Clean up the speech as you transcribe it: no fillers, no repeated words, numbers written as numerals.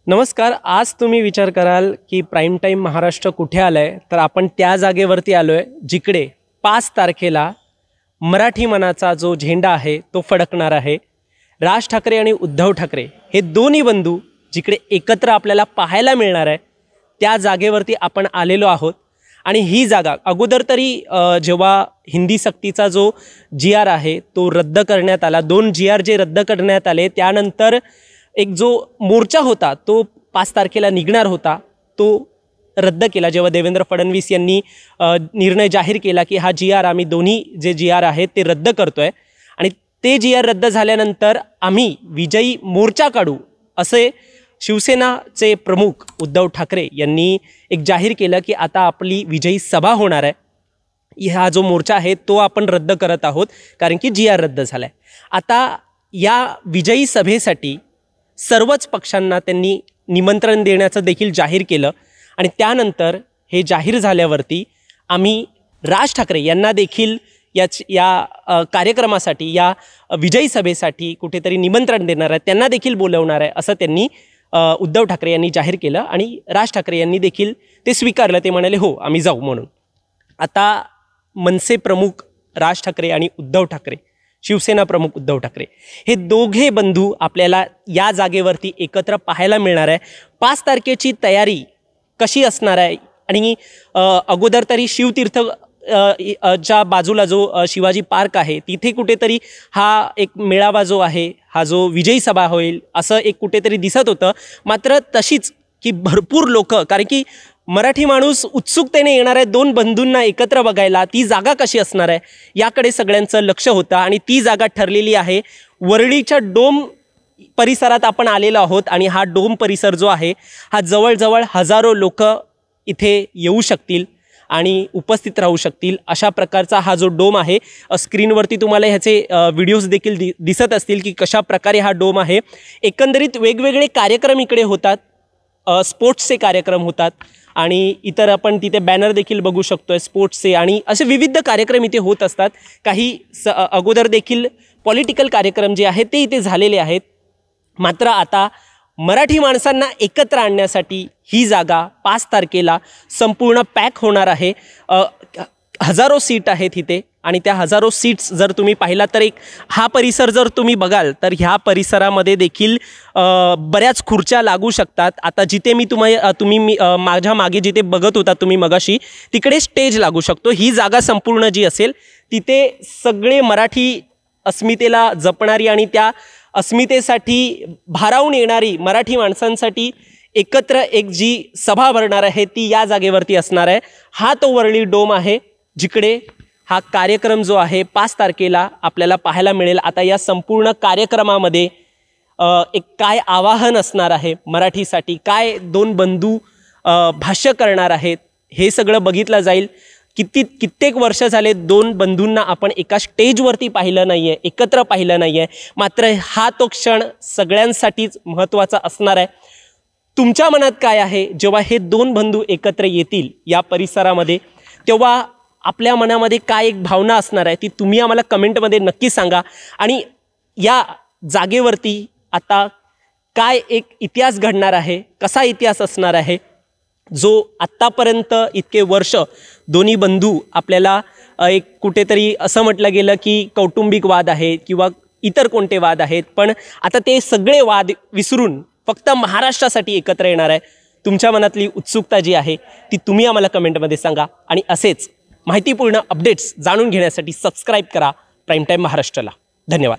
नमस्कार. आज तुम्ही विचार कराल की प्राईम टाईम महाराष्ट्र कुठे आलंय, तर आपण त्या जागेवरती आलोय जिकडे 5 तारखेला मराठी मनाचा जो झेंडा आहे तो फडकणार आहे. राज ठाकरे आणि उद्धव ठाकरे हे दोन्ही बंधू जिकडे एकत्र आपल्याला पाहायला मिळणार आहे त्या जागेवरती आपण आलेलो आहोत. आणि ही जागा अगोदर तरी जेव्हा हिंदी सक्तीचा जो GR आहे तो रद्द करण्यात आला, 2 GR जे रद्द करण्यात आले, त्यानंतर एक जो मोर्चा होता तो 5 तारखेला निघणार होता तो रद्द केला. जेव्हा देवेंद्र फडणवीस यांनी निर्णय जाहीर केला की हा GR आम्ही दोन्ही जे GR आहेत ते रद्द करतोय आणि ते GR रद्द झाल्यानंतर आम्ही विजयी मोर्चा काढू असे शिवसेनाचे प्रमुख उद्धव ठाकरे यांनी एक जाहीर केलं की आता आपली विजयी सभा होणार आहे. हा जो मोर्चा आहे तो आपण रद्द करत आहोत कारण की GR रद्द झाला आहे. आता या विजयी सभेसाठी सर्वच पक्षांना त्यांनी निमंत्रण देण्याचं देखील जाहीर केलं आणि त्यानंतर हे जाहीर झाल्यावरती आम्ही राज ठाकरे यांना देखील या कार्यक्रमासाठी, या विजयी सभेसाठी कुठेतरी निमंत्रण देणार आहे, त्यांना देखील बोलवणार आहे असं त्यांनी उद्धव ठाकरे यांनी जाहीर केलं आणि राज ठाकरे यांनी देखील ते स्वीकारलं. ते म्हणाले हो आम्ही जाऊ म्हणून. आता मनसे प्रमुख राज ठाकरे आणि उद्धव ठाकरे, शिवसेना प्रमुख उद्धव ठाकरे हे दोघे बंधू आपल्याला या जागेवरती एकत्र पाहायला मिळणार आहे. 5 तारखेची तयारी कशी असणार आहे आणि अगोदर तरी शिवतीर्थ च्या बाजूला जो शिवाजी पार्क आहे तिथे कुठेतरी हा एक मेळावा जो आहे, हा जो विजयी सभा होईल असं एक कुठेतरी दिसत होतं. मात्र तशीच की भरपूर लोक, कारण की मराठी माणूस उत्सुकतेने येणार आहे 2 बंधूंना एकत्र बघायला, ती जागा कशी असणार आहे याकडे सगळ्यांचं लक्ष होतं आणि ती जागा ठरलेली आहे. वरळीच्या डोम परिसरात आपण आलेलो आहोत आणि हा डोम परिसर जो आहे हा जवळजवळ हजारो लोक इथे येऊ शकतील आणि उपस्थित राहू शकतील अशा प्रकारचा हा जो डोम आहे. स्क्रीनवरती तुम्हाला ह्याचे व्हिडिओज देखील दिसत असतील की कशा प्रकारे हा डोम आहे. एकंदरीत वेगवेगळे कार्यक्रम इकडे होतात, स्पोर्ट्सचे कार्यक्रम होतात आणि इतर आपण तिथे बॅनर देखील बघू शकतोय स्पोर्ट्सचे आणि असे विविध कार्यक्रम इथे होत असतात. काही अगोदर देखील पॉलिटिकल कार्यक्रम जे आहेत ते इथे झालेले आहेत. मात्र आता मराठी माणसांना एकत्र आणण्यासाठी ही जागा 5 तारखेला संपूर्ण पॅक होणार आहे. हजारो सीट आहेत इथे आणि त्या हजारो सीट्स जर तुम्ही पाहिला तर एक हा परिसर जर तुम्ही बघाल तर ह्या परिसरामध्ये देखील बऱ्याच खुर्च्या लागू शकतात. आता जिथे मी तुम्ही माझ्या मागे जिथे बघत होता तुम्ही मगाशी तिकडे स्टेज लागू शकतो. ही जागा संपूर्ण जी असेल तिथे सगळे मराठी अस्मितेला जपणारी आणि त्या अस्मितेसाठी भारावून येणारी मराठी माणसांसाठी एकत्र एक जी सभा भरणार आहे ती या जागेवरती असणार आहे. हा तो वरळी डोम आहे जिकडे हा कार्यक्रम जो आहे 5 तारखेला आपल्याला पाहायला मिळेल. आता या संपूर्ण कार्यक्रमामध्ये एक काय आवाहन असणार आहे मराठीसाठी, काय 2 बंधू भाष्य करणार आहेत हे सगळं बघितलं जाईल. कित्येक वर्ष झाले 2 बंधूंना आपण एका स्टेजवरती पाहिलं नाही आहे, एकत्र पाहिलं नाही आहे. मात्र हा तो क्षण सगळ्यांसाठीच महत्त्वाचा असणार आहे. तुमच्या मनात काय आहे जेव्हा हे 2 बंधू एकत्र येतील या परिसरामध्ये, तेव्हा आपल्या मनामध्ये काय एक भावना असणार आहे ती तुम्ही आम्हाला कमेंटमध्ये नक्की सांगा. आणि या जागेवरती आता काय एक इतिहास घडणार आहे, कसा इतिहास असणार आहे जो आत्तापर्यंत इतके वर्ष दोन्ही बंधू आपल्याला एक कुठेतरी असं म्हटलं गेलं की कौटुंबिक वाद आहे किंवा इतर कोणते वाद आहेत, पण आता ते सगळे वाद विसरून फक्त महाराष्ट्रासाठी एकत्र येणार आहे. तुमच्या मनातली उत्सुकता जी आहे ती तुम्ही आम्हाला कमेंटमध्ये सांगा आणि असेच माहितीपूर्ण अपडेट्स जाणून घेण्यासाठी सबस्क्राईब करा प्राईम टाईम महाराष्ट्राला. धन्यवाद.